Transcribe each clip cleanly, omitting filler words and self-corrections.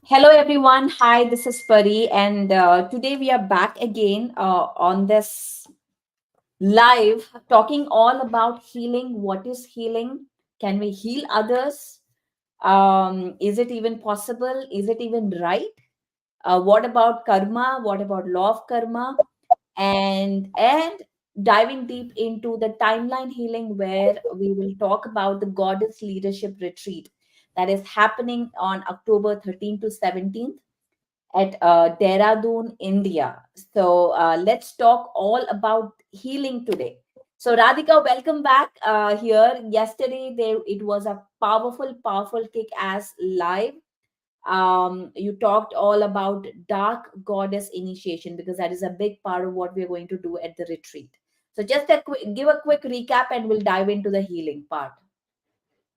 Hello, everyone. Hi, this is Pari, and today we are back again on this live talking all about healing. What is healing? Can we heal others? Is it even possible? Is it even right? What about karma? What about law of karma? And diving deep into the timeline healing, where we will talk about the goddess leadership retreat that is happening on October 13th to 17th at Dehradun, India. So let's talk all about healing today. So Radhika, welcome back here. Yesterday, it was a powerful kick-ass live. You talked all about dark goddess initiation because that is a big part of what we're going to do at the retreat. So just give a quick recap, and we'll dive into the healing part.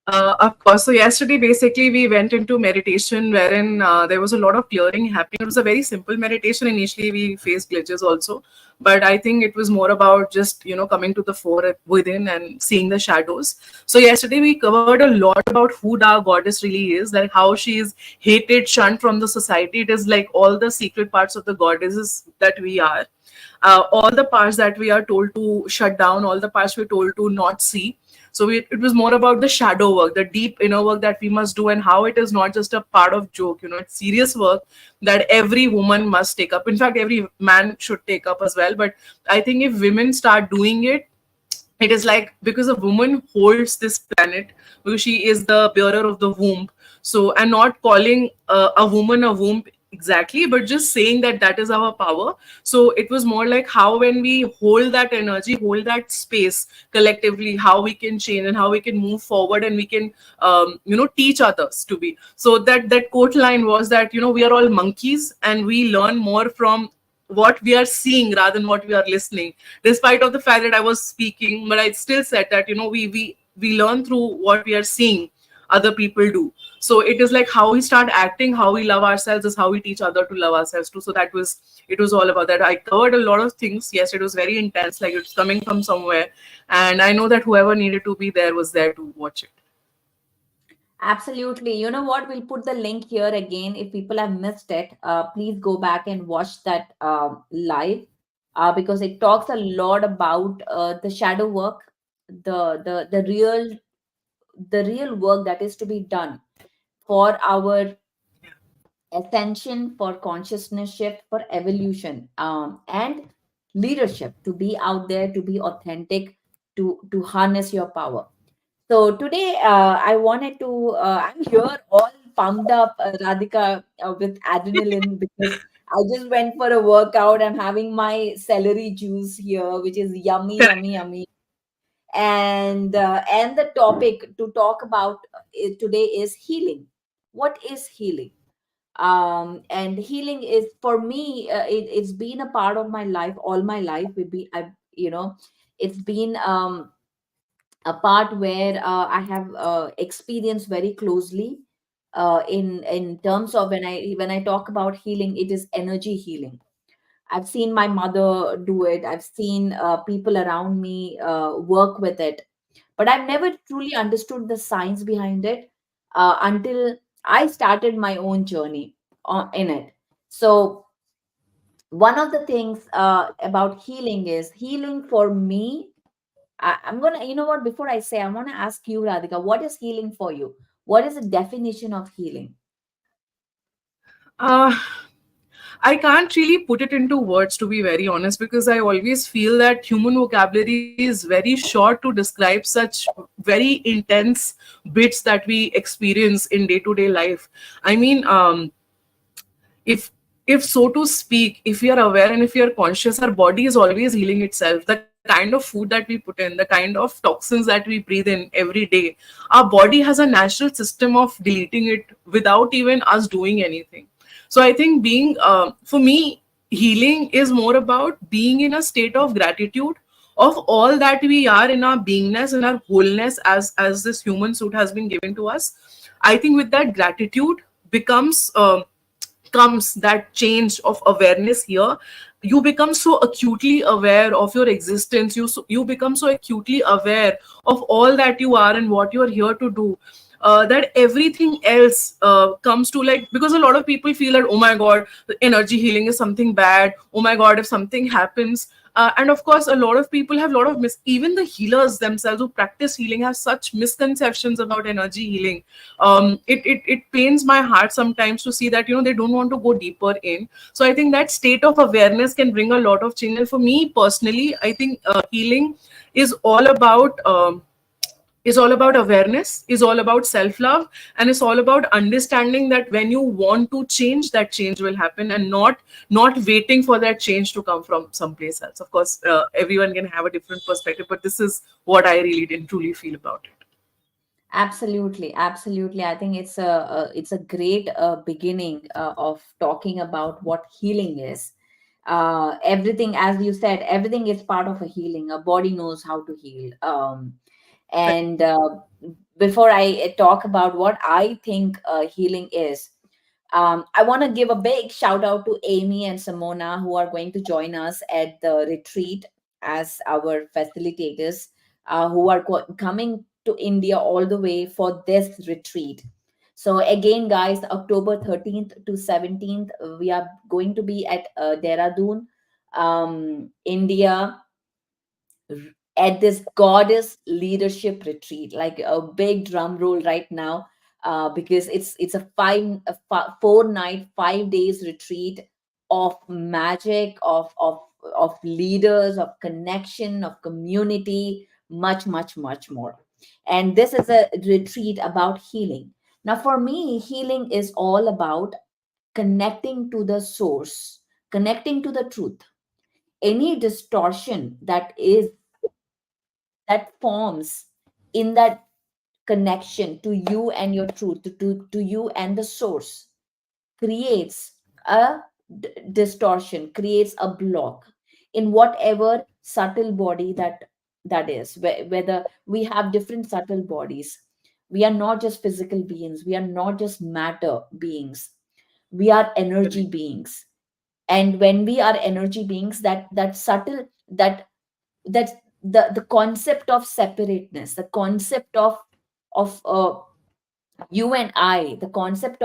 Of course. So yesterday, basically, we went into meditation wherein there was a lot of clearing happening. It was a very simple meditation. Initially, we faced glitches also, but I think it was more about just coming to the fore within and seeing the shadows. So yesterday, we covered a lot about who the goddess really is, like how she is hated, shunned from the society. It is like all the secret parts of the goddesses that we are. All the parts that we are told to shut down, all the parts we're told to not see. So it was more about the shadow work, the deep inner work that we must do, and how it is not just a part of joke. It's serious work that every woman must take up. In fact, every man should take up as well. But I think if women start doing it, it is like, because a woman holds this planet, because she is the bearer of the womb. So, and not calling a woman a womb exactly, but just saying that that is our power. So it was more like how, when we hold that energy, hold that space collectively, how we can change and how we can move forward, and we can teach others to be. So that quote line was that we are all monkeys, and we learn more from what we are seeing rather than what we are listening. Despite of the fact that I was speaking, but I still said that we learn through what we are seeing other people do. So it is like how we start acting, how we love ourselves is how we teach other to love ourselves too. So it was all about that. I covered a lot of things. Yes, it was very intense, like it's coming from somewhere, and I know that whoever needed to be there was there to watch it. Absolutely. You know what? We'll put the link here again. If people have missed it, please go back and watch that live because it talks a lot about the shadow work, the real work that is to be done for our ascension, for consciousness shift, for evolution, and leadership, to be out there, to be authentic, to harness your power. So today, I wanted to. I'm here all pumped up, Radhika, with adrenaline because I just went for a workout. I'm having my celery juice here, which is yummy, Correct. yummy, yummy. And the topic to talk about today is healing. What is healing? And healing is, for me, it's been a part of my life all my life. It's been a part where I have experienced very closely in terms of when I talk about healing, it is energy healing. I've seen my mother do it. I've seen people around me work with it, but I've never truly understood the science behind it until I started my own journey in it. So one of the things about healing is healing for me. I'm gonna, you know what? Before I say, I want to ask you, Radhika, what is healing for you? What is the definition of healing? uh, I can't really put it into words, to be very honest, because I always feel that human vocabulary is very short to describe such very intense bits that we experience in day to day life. I mean, if if so to speak, if we are aware and if we are conscious, our body is always healing itself. The kind of food that we put in, the kind of toxins that we breathe in every day, our body has a natural system of deleting it without even us doing anything. So I think being for me, healing is more about being in a state of gratitude of all that we are in our beingness and our wholeness, as this human suit has been given to us. I think with that gratitude becomes comes that change of awareness here. You become so acutely aware of your existence. You become so acutely aware of all that you are and what you are here to do. that everything else comes to, like, because a lot of people feel that, oh my god, energy healing is something bad. Oh my god, if something happens, and of course a lot of people have a lot of even the healers themselves who practice healing have such misconceptions about energy healing. It pains my heart sometimes to see that, they don't want to go deeper in. So I think that state of awareness can bring a lot of change. And for me personally, I think healing is all about awareness, is all about self love, and it's all about understanding that when you want to change, that change will happen, and not waiting for that change to come from someplace else. Of course, everyone can have a different perspective, but this is what I really did truly feel about it. Absolutely, absolutely. I think it's a great beginning of talking about what healing is. Everything, as you said, everything is part of a healing. A body knows how to heal. And before I talk about what I think healing is, I want to give a big shout out to Amy and Simona, who are going to join us at the retreat as our facilitators, who are coming to India all the way for this retreat. So, again, guys, October 13th to 17th, we are going to be at Dehradun, India, at this goddess leadership retreat, like a big drum roll right now, because it's a 4 night 5 days retreat of magic, of leaders, of connection, of community, much much much more. And this is a retreat about healing. Now for me, healing is all about connecting to the source, connecting to the truth. Any distortion that forms in that connection to you and your truth, to you and the source, creates a distortion, creates a block in whatever subtle body that is. Whether we have different subtle bodies, we are not just physical beings, we are not just matter beings, we are energy Correct. beings. And when we are energy beings, that subtle, that the concept of separateness, the concept of you and I, the concept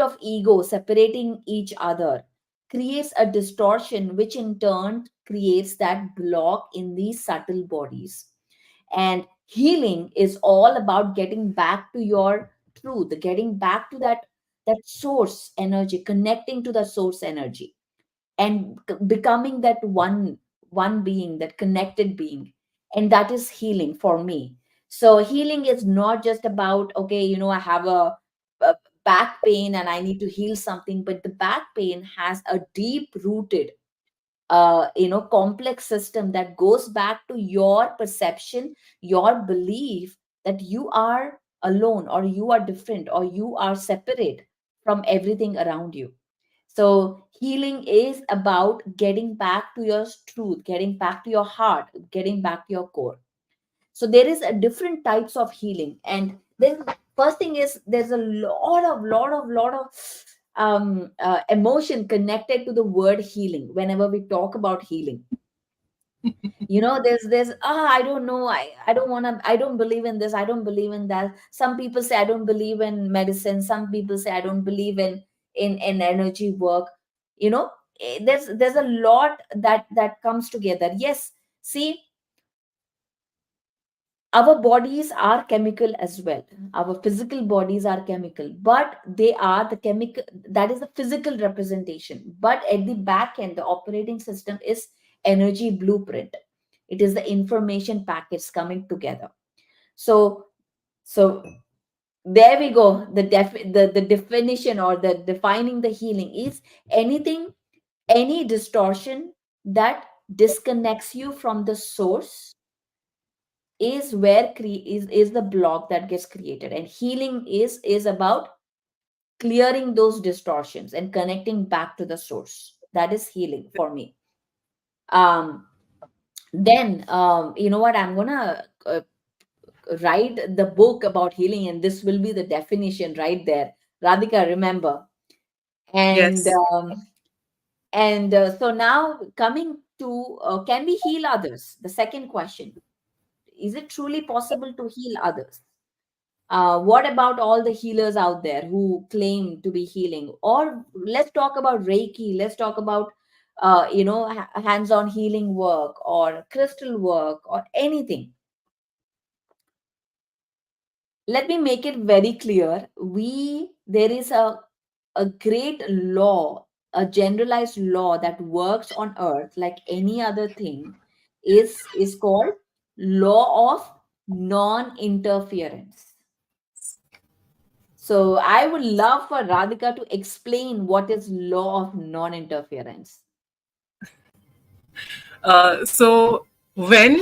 of ego separating each other, creates a distortion, which in turn creates that block in these subtle bodies. And healing is all about getting back to your truth, getting back to that source energy, connecting to the source energy, and becoming that one being, that connected being. And that is healing for me. So healing is not just about, okay, I have a back pain and I need to heal something, but the back pain has a deep rooted complex system that goes back to your perception, your belief that you are alone, or you are different, or you are separate from everything around you. So healing is about getting back to your truth, getting back to your heart, getting back to your core. So there is a different types of healing. And then first thing is, there's a lot of emotion connected to the word healing. Whenever we talk about healing, there's I don't know, I don't want to, I don't believe in this, I don't believe in that. Some people say I don't believe in medicine, some people say I don't believe in energy work. There's a lot that comes together. Yes, see, our bodies are chemical as well. Our physical bodies are chemical, but they are the chemical, that is the physical representation. But at the back end, the operating system is energy blueprint. It is the information packets coming together. So so there we go. The definition, or the defining the healing, is anything, any distortion that disconnects you from the source, is where is the block that gets created. And healing is about clearing those distortions and connecting back to the source. That is healing for me. um then you know what, I'm gonna write the book about healing, and this will be the definition right there, Radhika, remember. and Yes. um, so now coming to, can we heal others? The second question: is it truly possible to heal others? What about all the healers out there who claim to be healing? Or let's talk about Reiki. Let's talk about, hands-on healing work or crystal work or anything. Let me make it very clear. There is a great law, a generalized law that works on earth like any other thing, is called law of non-interference. So I would love for Radhika to explain what is law of non-interference. So when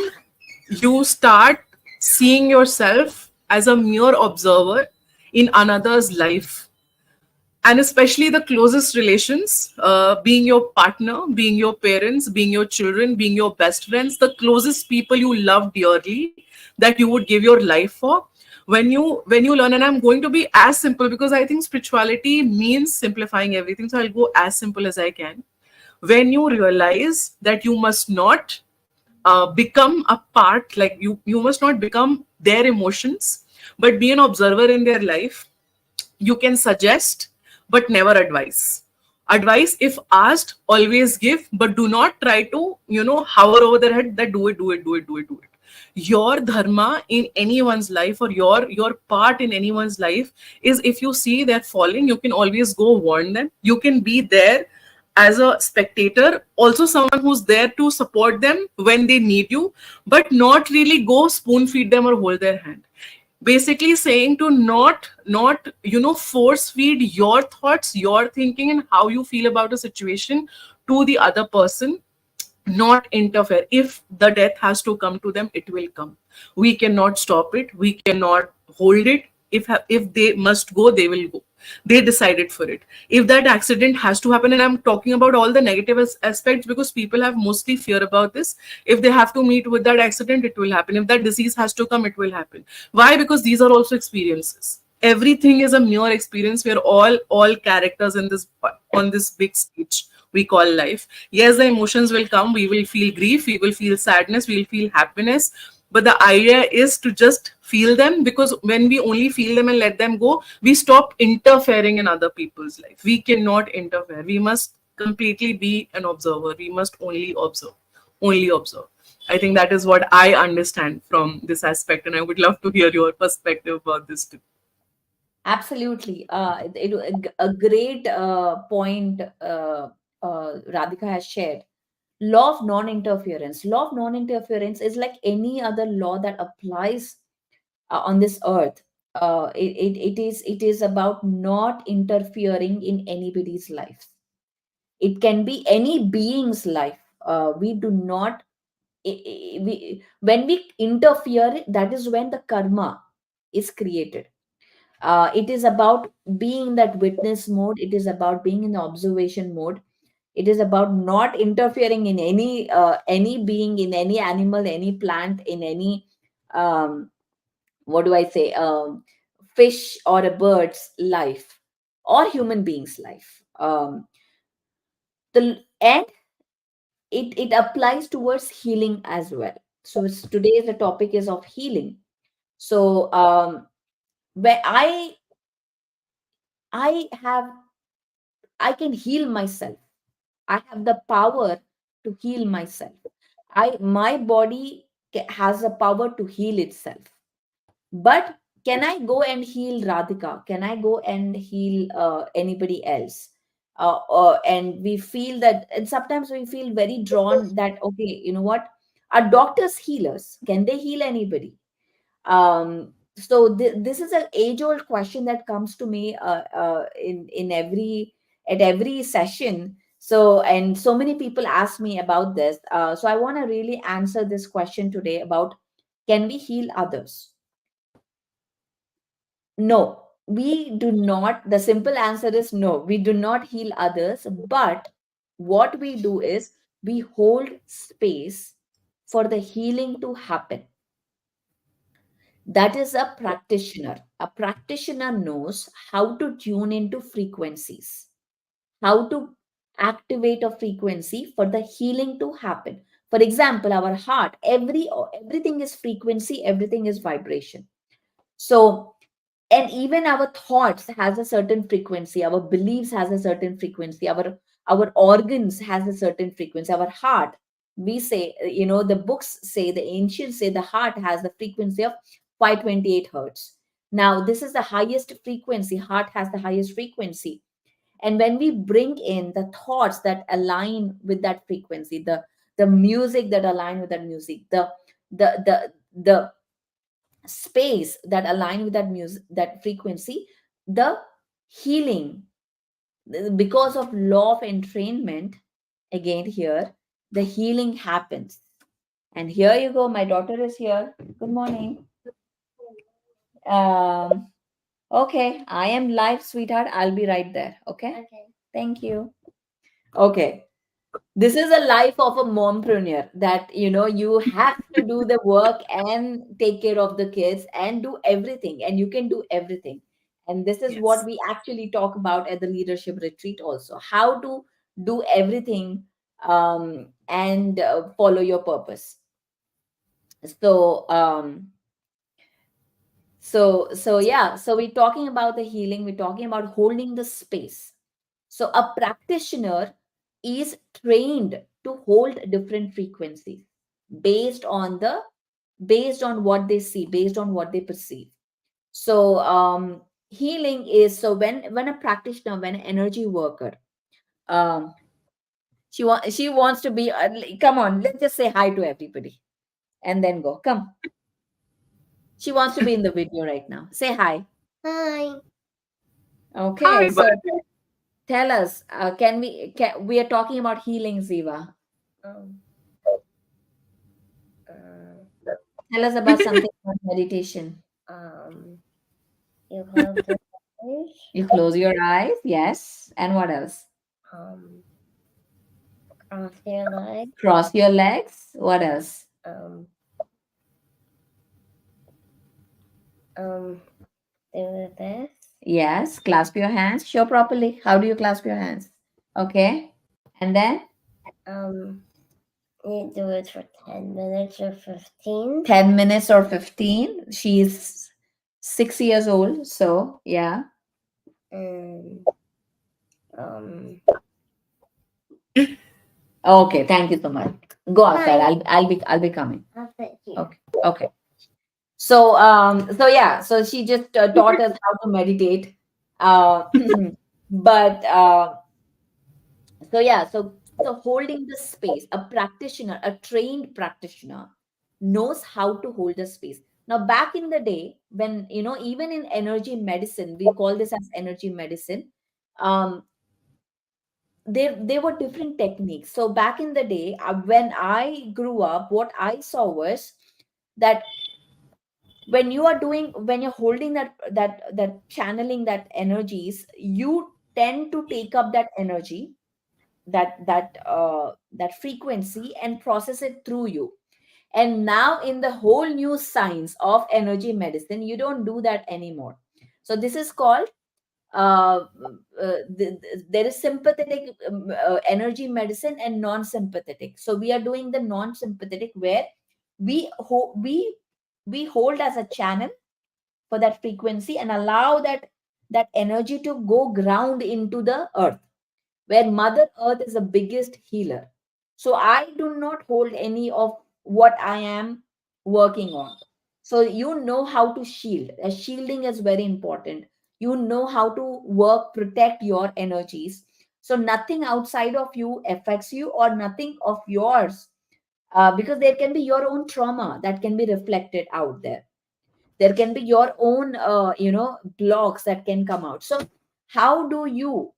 you start seeing yourself as a mere observer in another's life, and especially the closest relations, being your partner, being your parents, being your children, being your best friends, the closest people you love dearly, that you would give your life for, when you learn. And I'm going to be as simple, because I think spirituality means simplifying everything, so I'll go as simple as I can. When you realize that you must not become a part, like you must not become their emotions, but be an observer in their life. You can suggest, but never advise. Advice, if asked, always give, but do not try to, hover over their head that do it, do it, do it, do it, do it. Your dharma in anyone's life, or your part in anyone's life, is if you see they're falling, you can always go warn them. You can be there as a spectator, also someone who's there to support them when they need you, but not really go spoon feed them or hold their hand. Basically saying to not force feed your thoughts, your thinking, and how you feel about a situation to the other person. Not interfere. If the death has to come to them, it will come. We cannot stop it, we cannot hold it. If they must go, they will go. They decided for it. If that accident has to happen, and I'm talking about all the negative aspects, because people have mostly fear about this. If they have to meet with that accident, it will happen. If that disease has to come, it will happen. Why? Because these are also experiences. Everything is a mere experience. We are all characters in this, on this big stage we call life. Yes, the emotions will come. We will feel grief, we will feel sadness, we will feel happiness. But the idea is to just feel them, because when we only feel them and let them go, we stop interfering in other people's life. We cannot interfere. We must completely be an observer. We must only observe. Only observe. I think that is what I understand from this aspect, and I would love to hear your perspective about this too. Absolutely. A great point Radhika has shared. Law of non-interference. Law of non-interference is like any other law that applies on this earth. It is about not interfering in anybody's life. It can be any being's life. We do not. When we interfere, that is when the karma is created. It is about being in that witness mode. It is about being in the observation mode. It is about not interfering in any being, in any animal, any plant, in any um, what do I say, fish or a bird's life or human being's life. And it applies towards healing as well. So today the topic is of healing. So where I have I can heal myself. I have the power to heal myself. My body has a power to heal itself. But can I go and heal Radhika? Can I go and heal anybody else? And we feel that, and sometimes we feel very drawn that, okay, you know what? Are doctors healers? Can they heal anybody? So this is an age old question that comes to me in every at every session. So, and so many people ask me about this. So I want to really answer this question today about, can we heal others? No, we do not. The simple answer is no, we do not heal others. But what we do is we hold space for the healing to happen. That is a practitioner. A practitioner knows how to tune into frequencies, how to activate a frequency for the healing to happen. For example, our heart, everything is frequency, everything is vibration. So And even our thoughts has a certain frequency, our beliefs has a certain frequency, our organs has a certain frequency, our heart, we say, the books say, the ancients say, the heart has the frequency of 528 hertz. Now this is the highest frequency, heart has the highest frequency. And when we bring in the thoughts that align with that frequency, the music that align with that music, the space that align with that music, that frequency, the healing, because of law of entrainment, again here, the healing happens. And here you go, my daughter is here. Good morning. um okay, I am live, sweetheart, I'll be right there. Okay, okay, thank you. Okay, this is a life of a mompreneur, that you have to do the work and take care of the kids and do everything, and you can do everything. And this is what Yes. we actually talk about at the leadership retreat also, how to do everything, and follow your purpose. So yeah, so we're talking about the healing, we're talking about holding the space. So a practitioner is trained to hold different frequencies based on what they see, based on what they perceive. So healing is, so when a practitioner, when an energy worker, um she wants to be, come on, let's just say hi to everybody and then go. Come, she wants to be in the video right now. Say hi. Hi. Okay, Hi, but so tell us, we are talking about healing, Ziva. Um, uh, Tell us about something about meditation. You close your eyes. You close your eyes, yes. And what else? Um, Cross your legs. Cross your legs. What else? Um, do this. Yes. Clasp your hands. Show properly. How do you clasp your hands? Okay. And then? Um, you do it for 10 minutes or 15. 10 minutes or 15. She's 6 years old. So, yeah. And, um, okay. Thank you so much. Go outside. hi. I'll be coming. I'll sit here. Okay. Okay. So yeah, so she just taught us how to meditate. Uh, but so yeah, so holding the space, a practitioner, a trained practitioner knows how to hold the space. Now, back in the day, when even in energy medicine, we call this as energy medicine. Um, there were different techniques. So back in the day, when I grew up, what I saw was that when you're holding that channeling that energies, you tend to take up that energy, that frequency, and process it through you. And now in the whole new science of energy medicine, you don't do that anymore. So this is called there is sympathetic energy medicine and non-sympathetic. So we are doing the non-sympathetic, where we hold as a channel for that frequency and allow that energy to go ground into the earth, where mother earth is the biggest healer. So I do not hold any of what I am working on. So how to shield. Shielding is very important. How to work, protect your energies, so nothing outside of you affects you, or nothing of yours, because there can be your own trauma that can be reflected out there. There can be your own blocks that can come out. So how do you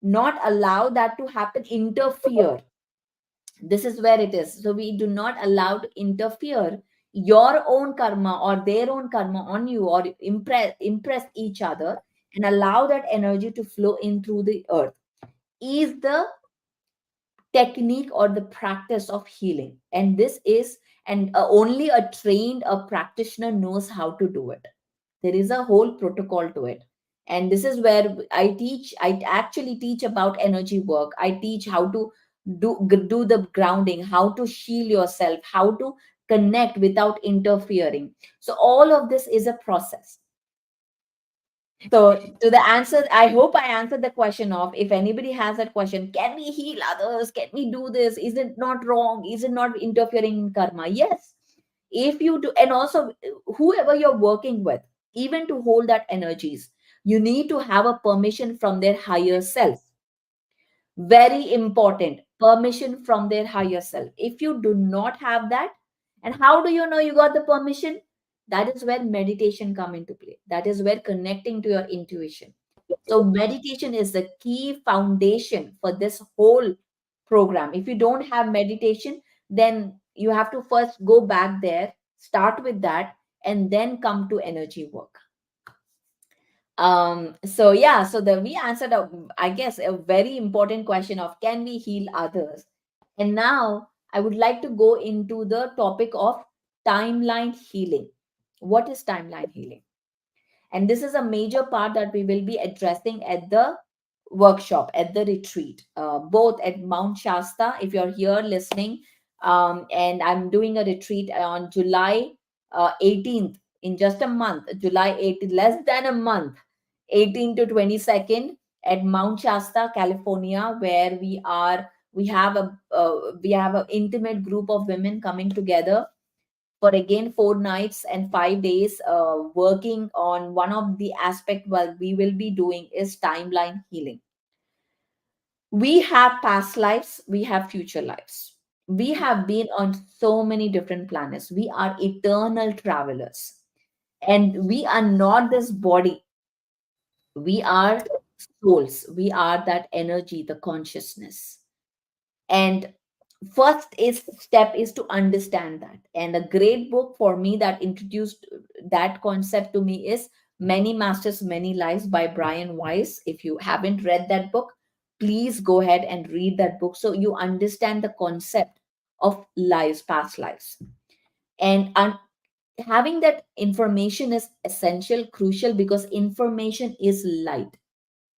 not allow that to happen, interfere? This is where it is. So we do not allow to interfere your own karma or their own karma on you, or impress each other, and allow that energy to flow in through the earth, is the technique or the practice of healing. And this is, and only a trained, a practitioner knows how to do it. There is a whole protocol to it. And this is where I actually teach about energy work. I teach how to do the grounding, how to shield yourself, how to connect without interfering. So all of this is a process. So, to the answer, I hope I answered the question of, if anybody has that question, can we heal others? Can we do this? Is it not wrong? Is it not interfering in karma? Yes. If you do, and also whoever you're working with, even to hold that energies, you need to have a permission from their higher self. Very important, permission from their higher self. If you do not have that, and how do you know you got the permission? That is where meditation come into play. That is where connecting to your intuition. So meditation is the key foundation for this whole program. If you don't have meditation, then you have to first go back there, start with that, and then come to energy work. So yeah, so the we answered a, I guess, a very important question of, can we heal others? And now I would like to go into the topic of timeline healing. What is timeline healing? And this is a major part that we will be addressing at the workshop, at the retreat, both at Mount Shasta, if you're here listening. And I'm doing a retreat on July 18th, in just a month, July 18th, less than a month, 18th to 22nd, at Mount Shasta, California, where we have an intimate group of women coming together for again 4 nights and 5 days, working on one of the aspect what we will be doing is timeline healing. We have past lives, we have future lives, we have been on so many different planets, we are eternal travelers, and we are not this body, we are souls, we are that energy, the consciousness. And first is step is to understand that, and a great book for me that introduced that concept to me is Many Masters Many Lives by Brian Weiss. If you haven't read that book, please go ahead and read that book so you understand the concept of lives, past lives. And having that information is essential, crucial, because information is light.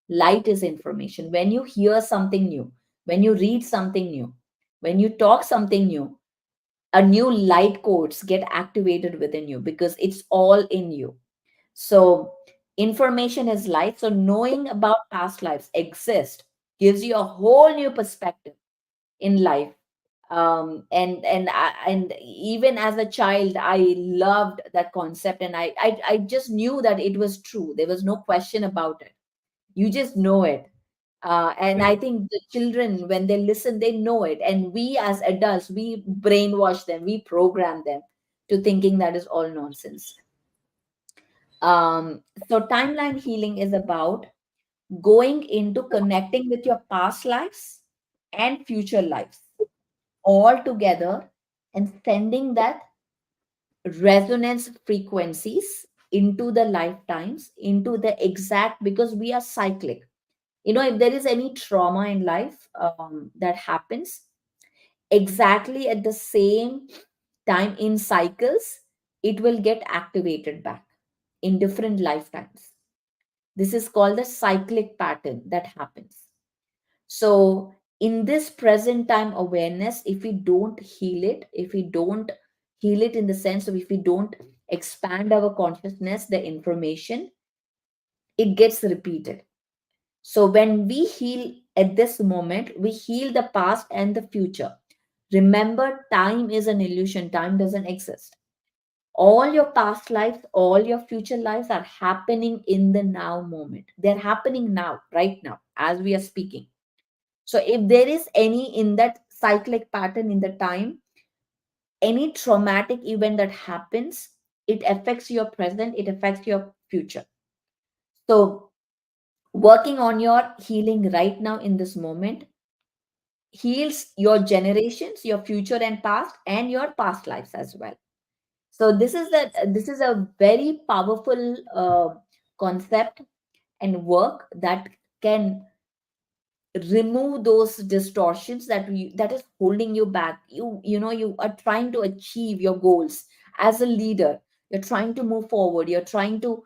Light is information. When you hear something new, when you read something new, when you talk something new, a new light codes get activated within you because it's all in you. So information is light. So knowing about past lives exist gives you a whole new perspective in life. And even as a child, I loved that concept, and I just knew that it was true. There was no question about it. You just know it. And I think the children, when they listen, they know it, and we as adults, we brainwash them, we program them to thinking that is all nonsense. So timeline healing is about going into connecting with your past lives and future lives all together, and sending that resonance frequencies into the lifetimes, into the exact, because we are cyclic. You know, if there is any trauma in life that happens exactly at the same time in cycles, it will get activated back in different lifetimes. This is called the cyclic pattern that happens. So in this present time awareness, if we don't heal it, if we don't heal it in the sense of, if we don't expand our consciousness, the information, it gets repeated. So when we heal at this moment, we heal the past and the future. Remember, time is an illusion, time doesn't exist. All your past lives, all your future lives are happening in the now moment. They're happening now, right now, as we are speaking. So if there is any in that cyclic pattern in the time, any traumatic event that happens, it affects your present, it affects your future. So working on your healing right now in this moment heals your generations, your future and past, and your past lives as well. So this is a very powerful concept and work that can remove those distortions that is holding you back. You know, you are trying to achieve your goals as a leader. You're trying to move forward. You're trying to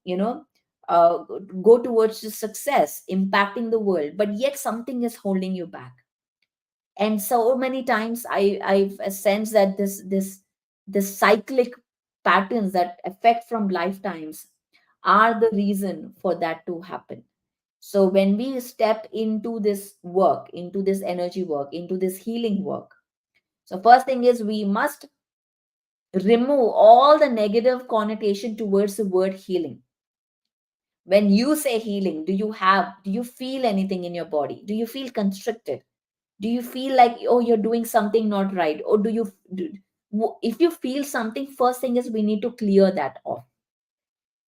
you know, uh, go towards the success, impacting the world, but yet something is holding you back. And so many times I've sensed that this cyclic patterns that affect from lifetimes are the reason for that to happen. So when we step into this work, into this energy work, into this healing work, so first thing is we must remove all the negative connotation towards the word healing. When you say healing, do you feel anything in your body? Do you feel constricted? Do you feel like, oh, you're doing something not right? Or if you feel something, first thing is we need to clear that off,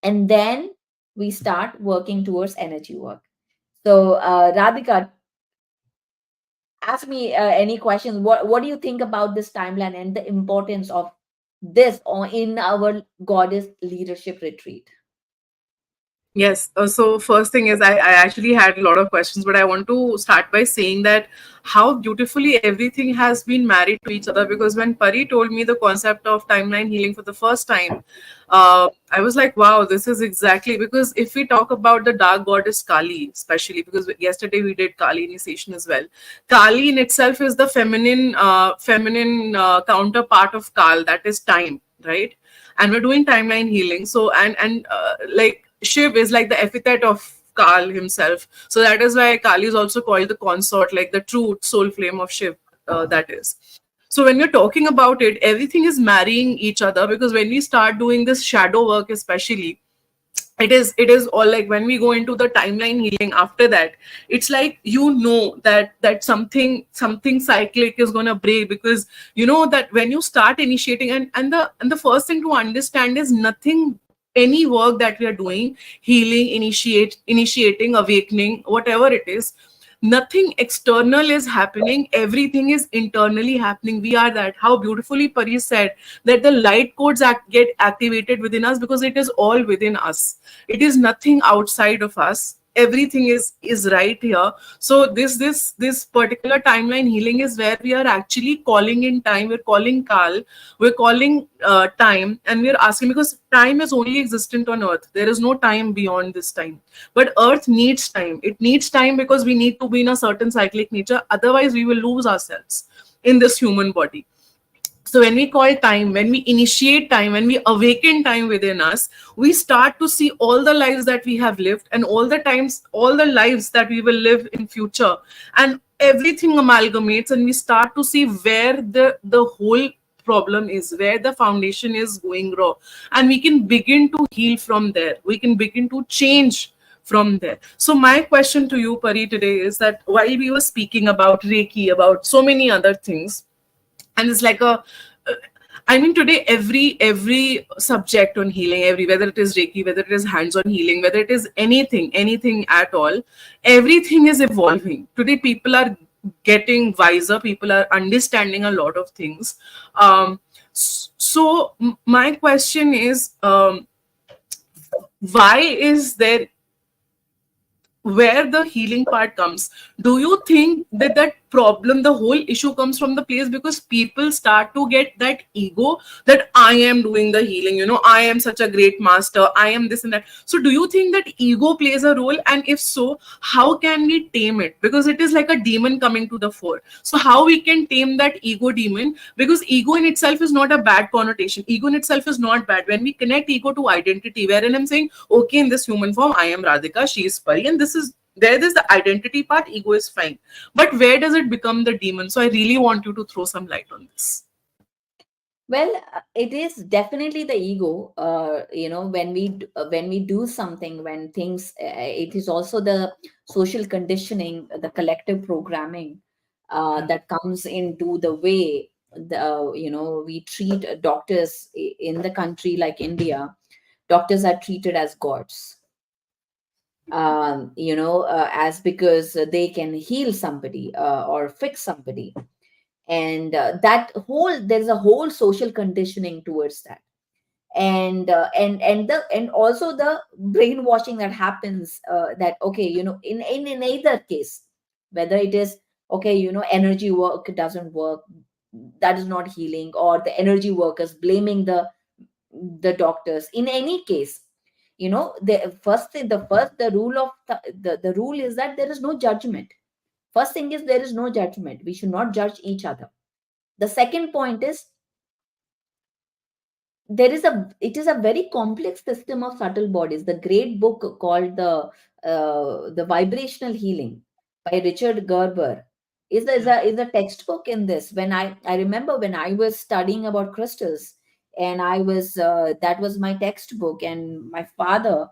and then we start working towards energy work. So Radhika, ask me any questions. What do you think about this timeline and the importance of this in our goddess leadership retreat? Yes. So first thing is, I actually had a lot of questions, but I want to start by saying that how beautifully everything has been married to each other. Because when Pari told me the concept of timeline healing for the first time, I was like, wow, this is exactly, because if we talk about the dark goddess Kali, especially because yesterday we did Kali initiation as well. Kali in itself is the feminine counterpart of Kal, that is time, right? And we're doing timeline healing. So like Shiv is like the epithet of Kal himself. So that is why Kali is also called the consort, like the true soul flame of Shiv. That is. So when we're talking about it, everything is marrying each other, because when we start doing this shadow work, especially, it is all like when we go into the timeline healing after that, it's like, that something cyclic is going to break, because you know that when you start initiating, and the first thing to understand is nothing, any work that we are doing, healing, initiating, awakening, whatever it is, nothing external is happening, everything is internally happening. We are that, how beautifully Pari said that the light codes get activated within us, because it is all within us, it is nothing outside of us, everything is right here. So this particular timeline healing is where we are actually calling in time, we're calling Kal, we're calling time, and we're asking, because time is only existent on earth, there is no time beyond this time. But earth needs time, it needs time, because we need to be in a certain cyclic nature, otherwise we will lose ourselves in this human body. So when we call time, when we initiate time, when we awaken time within us, we start to see all the lives that we have lived, and all the lives that we will live in future, and everything amalgamates, and we start to see where the whole problem is, where the foundation is going wrong, and we can begin to heal from there, we can begin to change from there. So my question to you, Pari, today is that while we were speaking about Reiki, about so many other things, and it's like a I mean, today every subject on healing, every, whether it is Reiki, whether it is hands-on healing, whether it is anything at all, everything is evolving. Today people are getting wiser, people are understanding a lot of things. My question is, why is there, where the healing part comes, do you think that that problem, the whole issue comes from the place because people start to get that ego, that I am doing the healing, I am such a great master, I am this and that. So do you think that ego plays a role, and if so, how can we tame it? Because it is like a demon coming to the fore. So how we can tame that ego demon? Because ego in itself is not a bad connotation, ego in itself is not bad. When we connect ego to identity, wherein I'm saying, okay, in this human form I am Radhika, she is Pari, and this is, there is the identity part, ego is fine. But where does it become the demon? So I really want you to throw some light on this. Well, it is definitely the ego. When we do something, when things, it is also the social conditioning, the collective programming that comes into the way we treat doctors in the country like India. Doctors are treated as gods, as because they can heal somebody or fix somebody, and there's a whole social conditioning towards that, and also the brainwashing that happens, that okay, in either case, whether it is okay, energy work doesn't work, that is not healing, or the energy workers blaming the doctors, in any case, the rule of the rule is that there is no judgment. First thing is, there is no judgment, we should not judge each other. The second point is, there is a it is a very complex system of subtle bodies. The great book called the Vibrational Healing by Richard Gerber is a textbook in this. When I remember when I was studying about crystals, and I was that was my textbook, and my father,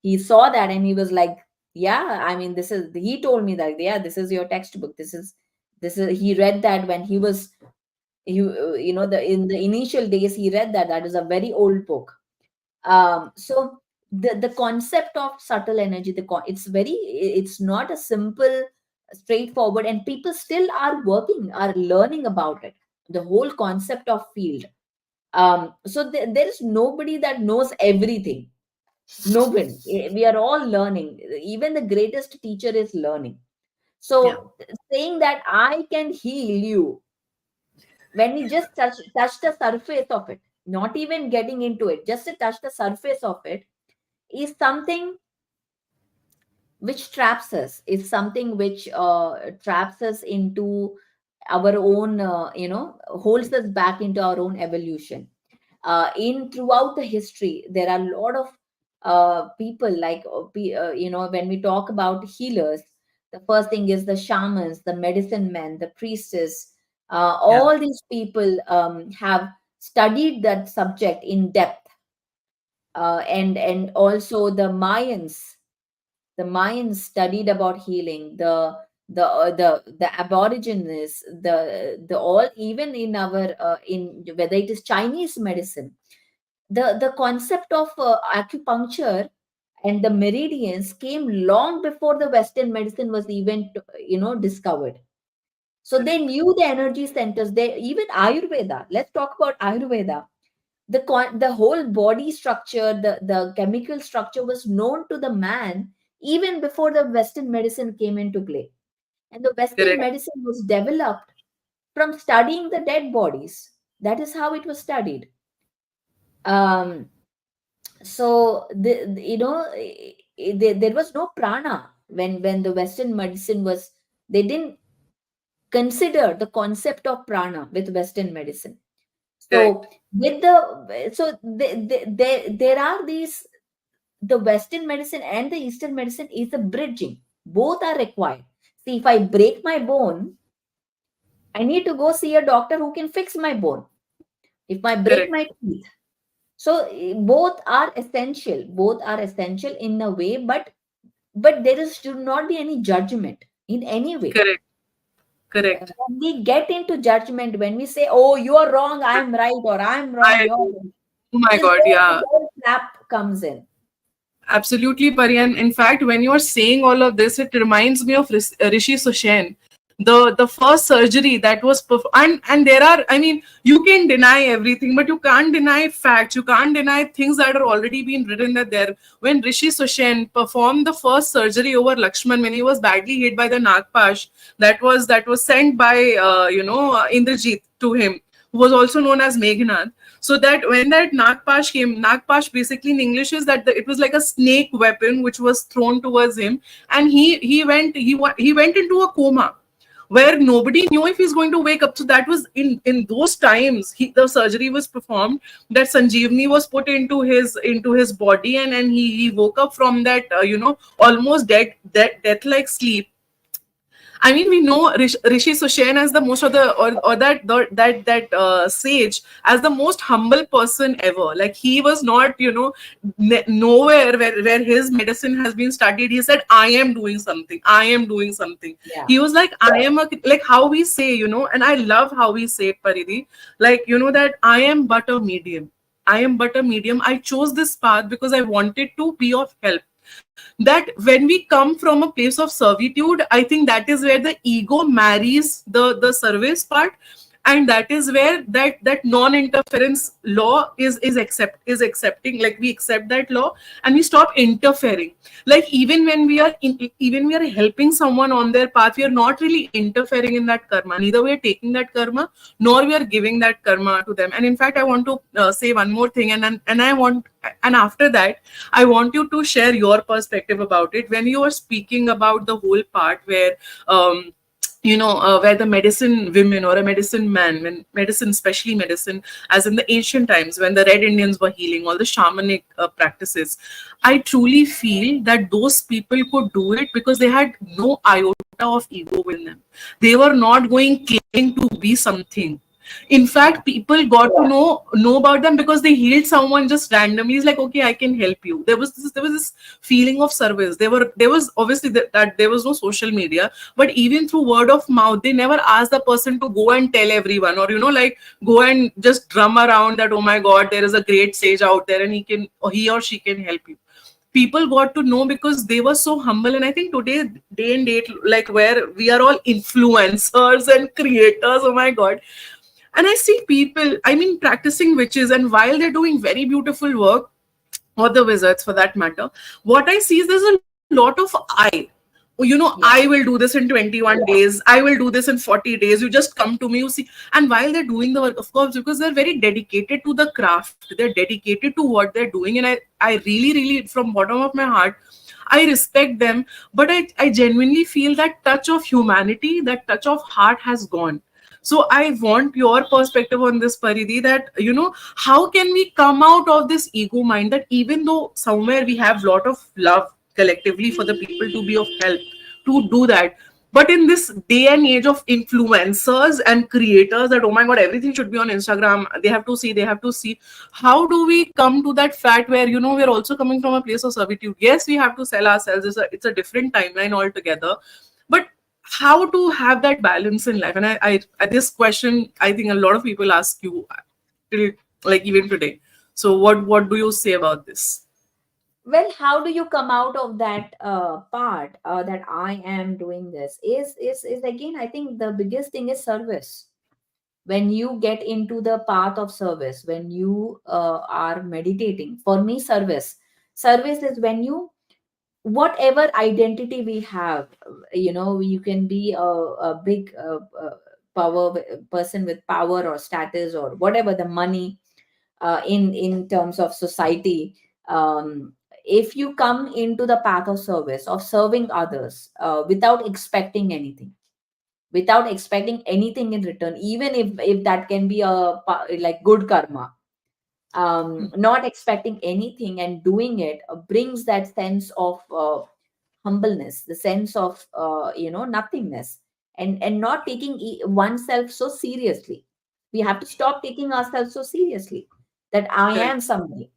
he saw that and he was like, yeah, I mean, this is, he told me that, yeah, this is your textbook, this is he read that when he was, the in the initial days he read that. That is a very old book. So the concept of subtle energy, it's not a simple, straightforward, and people still are working, are learning about it, the whole concept of field. So there is nobody that knows everything. Nobody. We are all learning. Even the greatest teacher is learning. Yeah. So saying that I can heal you, when we just touch the surface of it, not even getting into it, just to touch the surface of it, is something which traps us, is something which traps us into our own, holds us back into our own evolution. In throughout the history, there are a lot of people, like when we talk about healers, the first thing is the shamans, the medicine men, the priestess. Yeah. All these people have studied that subject in depth. And also the Mayans studied about healing. The aborigines, the all, even in our in whether it is Chinese medicine, the concept of acupuncture and the meridians came long before the Western medicine was even discovered. So they Correct. knew the energy centers. They even Ayurveda. Let's talk about Ayurveda. The whole body structure, the chemical structure was known to the man even before the Western medicine came into play. And the Western Correct. medicine was developed from studying the dead bodies. That is how it was studied. Um, so there was no prana when the Western medicine was. They didn't consider the concept of prana with Western medicine. So Correct. there are these, the Western medicine and the Eastern medicine is a bridging. Both are required. See, if I break my bone, I need to go see a doctor who can fix my bone. If I break Correct. my teeth, so both are essential. Both are essential in a way, but there is should not be any judgment in any way. Correct. Correct. When we get into judgment, when we say, "Oh, you are wrong, I'm right," or "I'm wrong, I. you're right," Oh my this God. Yeah. whole trap comes in. Absolutely, Pari. And in fact, when you are saying all of this, it reminds me of Rishi Sushen, the first surgery that was and there are, I mean, you can deny everything, but you can't deny facts. You can't deny things that are already been written that there. When Rishi Sushen performed the first surgery over Lakshman when he was badly hit by the Nagpash that was sent by Indrajit to him, who was also known as Meghnad. So that when that Nagpash came, Nagpash basically in English is that it was like a snake weapon which was thrown towards him, and he went into a coma where nobody knew if he's going to wake up. So that was in those times the surgery was performed, that Sanjeevani was put into his body, and he woke up from that almost death like sleep. I mean, we know Rishi Sushen as the most of the or that sage as the most humble person ever. Like he was not, nowhere where his medicine has been studied. He said, "I am doing something. I am doing something." Yeah, He was like, "I am like how we say, and I love how we say it, Paridhi. Like that I am but a medium. I am but a medium. I chose this path because I wanted to be of help. That when we come from a place of servitude, I think that is where the ego marries the service part, and that is where that non-interference law is accepting, like we accept that law and we stop interfering. Like even we are helping someone on their path, we are not really interfering in that karma. Neither we are taking that karma nor we are giving that karma to them. And in fact, I want to say one more thing, and after that I want you to share your perspective about it when you are speaking about the whole part where um, where the medicine women or a medicine man, when medicine, especially medicine, as in the ancient times when the red Indians were healing, all the shamanic practices, I truly feel that those people could do it because they had no iota of ego in them. They were not going claiming to be something. In Yeah. fact, people got to know about them because they healed someone just randomly. It's like, okay, I can help you. There was this feeling of service. There was obviously that there was no social media, but even through word of mouth, they never asked the person to go and tell everyone, or like go and just drum around that, oh my god, there is a great sage out there and he or she can help you. People got to know because they were so humble. And I think today, day and date, like where we are all influencers and creators, oh my god, and I see people, I mean, practicing witches, and while they're doing very beautiful work, or the wizards for that matter, what I see is there's a lot of I will Yeah. do this in 21 days, I will do this in 40 days, you just come to me, you see. And while they're doing the work, of course, because they're very dedicated to the craft, they're dedicated to what they're doing, and I really, really, from bottom of my heart, I respect them. But I genuinely feel that touch of humanity, that touch of heart has gone. So I want your perspective on this, Paridhi, that how can we come out of this ego mind, that even though somewhere we have lot of love collectively for the people to be of help, to do that, but in this day and age of influencers and creators, that oh my god, everything should be on Instagram, they have to see, how do we come to that fact where we're also coming from a place of servitude? Yes, we have to sell ourselves, it's a different timeline altogether, but how to have that balance in life? And this question, I think a lot of people ask you till, like, even today. So what do you say about this? Well, how do you come out of that part, that I am doing this? Is again, I think the biggest thing is service. When you get into the path of service, when you are meditating, for me, service is when you, whatever identity we have, you can be a big person with power or status or whatever, the money, in terms of society. If you come into the path of service, of serving others, without expecting anything, without expecting anything in return, even if that can be like good karma, not expecting anything and doing it, brings that sense of humbleness, the sense of nothingness, and not taking oneself so seriously. We have to stop taking ourselves so seriously, that I Correct. am somebody.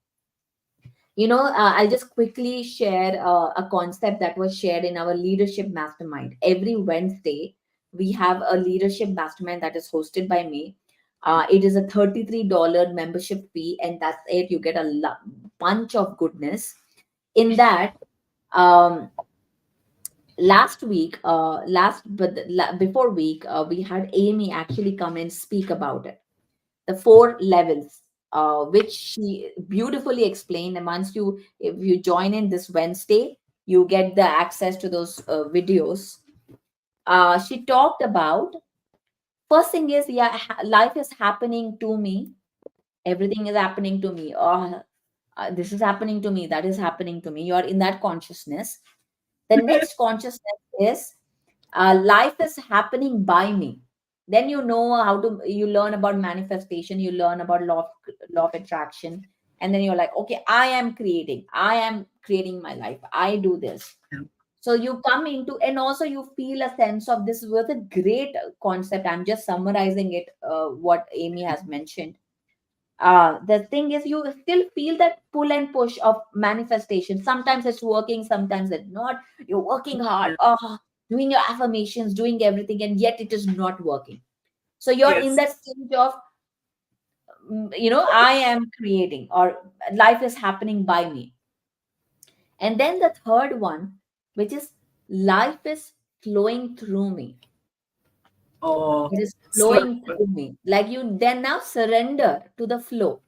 I'll just quickly share a concept that was shared in our leadership mastermind. Every Wednesday, we have a leadership mastermind that is hosted by me. It is a $33 membership fee, and that's it. You get a bunch of goodness in that. Um, Last week, before week, we had Amy actually come and speak about it, the four levels, which she beautifully explained. And once if you join in this Wednesday, you get the access to those videos. She talked about, first thing is, yeah, life is happening to me. Everything is happening to me. This is happening to me. That is happening to me. You're in that consciousness. The next consciousness is, life is happening by me. Then you learn about manifestation, you learn about law of attraction, and then you're like, okay, I am creating my life, I do this. So you come into, and also you feel a sense of, this was a great concept. I'm just summarizing it, what Amy has mentioned. The thing is, you still feel that pull and push of manifestation. Sometimes it's working, sometimes it's not. You're working hard, doing your affirmations, doing everything, and yet it is not working. So you're in Yes. that stage of, I am creating, or life is happening by me. And then the third one, which is, life is flowing through me. Oh, It is so flowing beautiful. through me. Like, you then now surrender to the flow.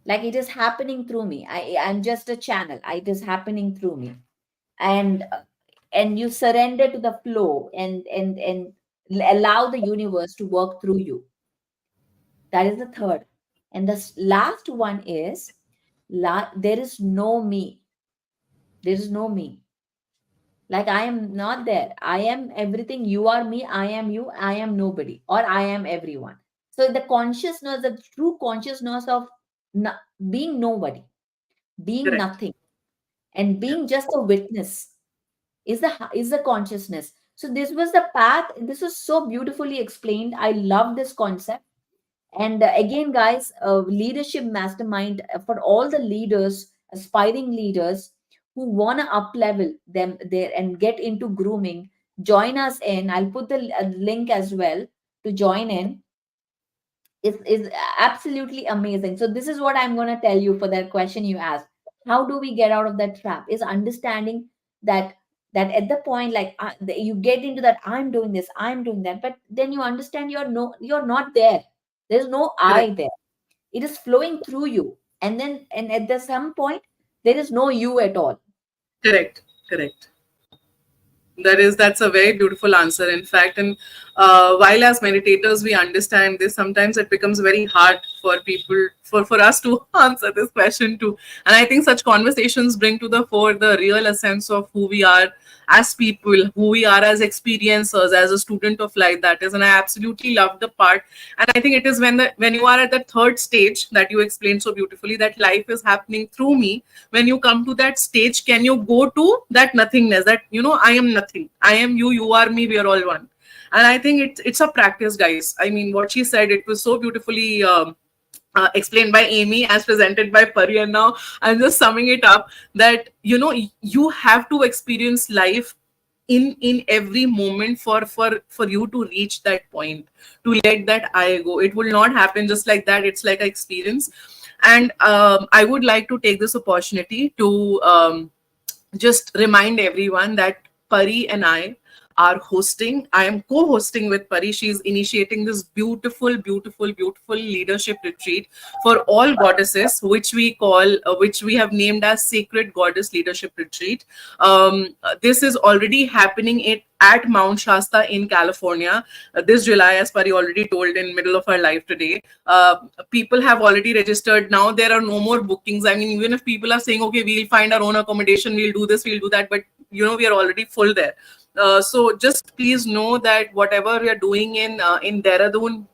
Like, it is happening through me. I'm just a channel. It is happening through me. And you surrender to the flow, and allow the universe to work through you. That is the third. And the last one is, there is no me. There is no me. Like I am not there. I am everything. You are me. I am you. I am nobody. Or I am everyone. So the consciousness, the true consciousness of no, being nobody, being Correct. nothing, and Yeah. being just a witness is the consciousness. So this was the path. This was so beautifully explained. I love this concept. And again, guys, leadership mastermind for all the leaders, aspiring leaders who want to up level them there and get into grooming, join us in. I'll put the link as well to join in. Is absolutely amazing. So this is what I'm going to tell you for that question you asked. How do we get out of that trap? Is understanding that at the point, like you get into that, I'm doing this, I'm doing that, but then you understand you're not there. There's no Correct. I there. It is flowing through you, and then and at the some point there is no you at all. Correct. Correct. That's a very beautiful answer, in fact. And while as meditators we understand this, sometimes it becomes very hard for people, for us to answer this question too. And I think such conversations bring to the fore the real essence of who we are as people, who we are as experiencers, as a student of life, that is. And I absolutely love the part. And I think it is when you are at the third stage that you explained so beautifully, that life is happening through me. When you come to that stage, can you go to that nothingness, that I am nothing, I am you, you are me, we are all one. And I think it's a practice, guys. I mean, what she said, it was so beautifully explained by Amy, as presented by Pari. And now I'm just summing it up, that you have to experience life in every moment for you to reach that point, to let that I go. It will not happen just like that. It's like an experience. And I would like to take this opportunity to just remind everyone that Pari and I are hosting. I am co-hosting with Pari. She's initiating this beautiful, beautiful, beautiful leadership retreat for all goddesses, which we have named as Sacred Goddess Leadership Retreat. This is already happening at Mount Shasta in California this July, as Pari already told in middle of her live today. People have already registered. Now there are no more bookings. I mean, even if people are saying, okay, we'll find our own accommodation, we'll do this, we'll do that, but we are already full there. So just please know that whatever we are doing in Dehradun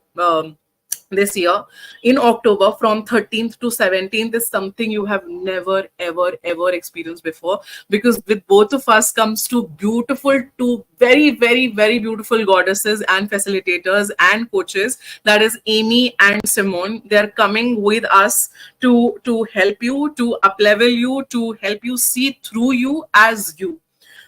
this year in October from 13th to 17th is something you have never ever ever experienced before, because with both of us comes two very very very beautiful goddesses and facilitators and coaches, that is Amy and Simone. They are coming with us to help you, to uplevel you, to help you see through you as you.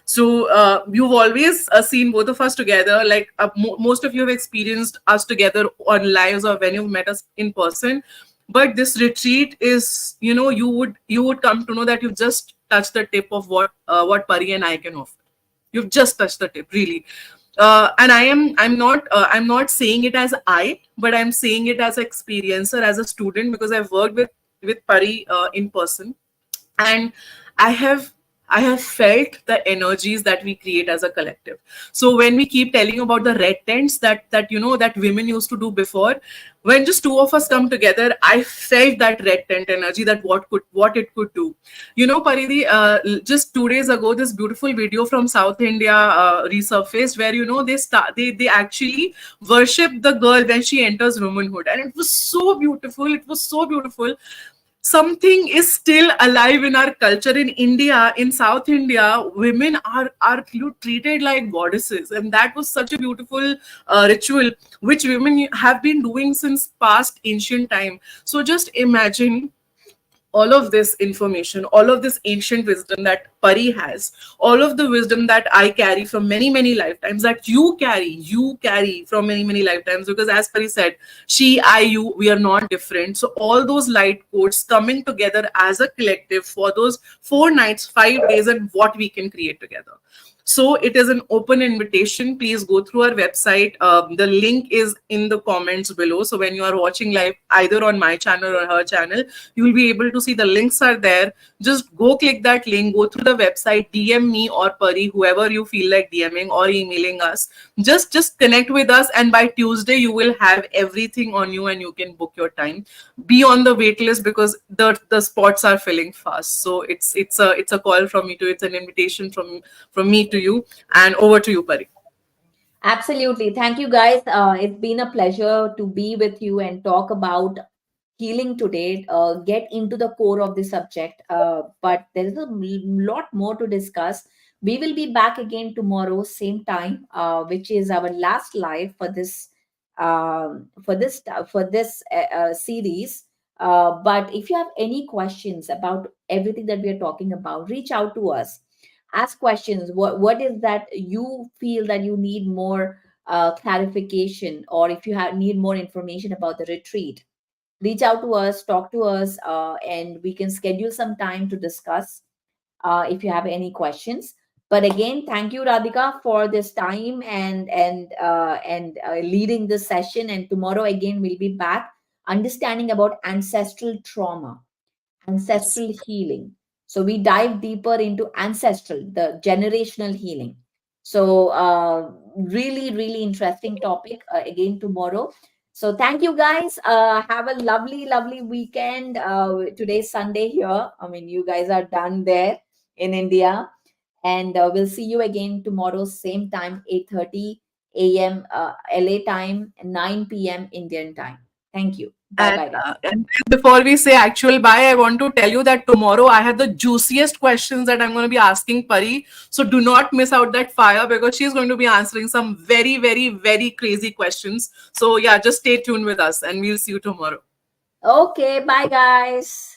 So you've always seen both of us together. Like most of you have experienced us together on lives or when you've met us in person. But this retreat is, you would come to know that you've just touched the tip of what Pari and I can offer. You've just touched the tip, really. And I'm not saying it as I, but I'm saying it as an experiencer, as a student, because I've worked with Pari in person. And i have I have felt the energies that we create as a collective. So when we keep telling about the red tents that women used to do before, when just two of us come together, I felt that red tent energy, that what it could do. Paridi, just 2 days ago, this beautiful video from South India resurfaced, where they actually worship the girl when she enters womanhood, and it was so beautiful. It was so beautiful. Something is still alive in our culture. In India, in South India, women are treated like goddesses, and that was such a beautiful ritual which women have been doing since past ancient time. So just imagine all of this information, all of this ancient wisdom that Pari has, all of the wisdom that I carry from many, many lifetimes, that you carry from many, many lifetimes, because as Pari said, she, I, you, we are not different. So all those light codes coming together as a collective for those 4 nights, 5 days, and what we can create together. So it is an open invitation. Please go through our website. The link is in the comments below. So when you are watching live, either on my channel or her channel, you will be able to see the links are there. Just go click that link, go through the the website, DM me or Pari, whoever you feel like DMing or emailing us. Just connect with us, and by Tuesday you will have everything on you and you can book your time. Be on the wait list because the spots are filling fast. So it's a call from me to you. It's an invitation from me to you. And over to you, Pari. Absolutely. Thank you, guys. It's been a pleasure to be with you and talk about healing today, get into the core of the subject. But there is a lot more to discuss. We will be back again tomorrow, same time, which is our last live for this series. But if you have any questions about everything that we are talking about, reach out to us. Ask questions. What is that you feel that you need more clarification, or if you need more information about the retreat, reach out to us, talk to us, and we can schedule some time to discuss if you have any questions. But again, thank you, Radhika, for this time and leading this session. And tomorrow again, we'll be back understanding about ancestral trauma, Yes. ancestral healing. So we dive deeper into ancestral, the generational healing. So really, really interesting topic again tomorrow. So thank you guys. Have a lovely, lovely weekend. Today's Sunday here. I mean, you guys are done there in India, and we'll see you again tomorrow, same time, 8:30 a.m. LA time, 9 p.m. Indian time. Thank you. Bye And, bye, guys. and before we say actual bye, I want to tell you that tomorrow I have the juiciest questions that I'm going to be asking Pari. So do not miss out that fire because she's going to be answering some very, very, very crazy questions. So yeah, just stay tuned with us and we'll see you tomorrow. Okay, bye guys.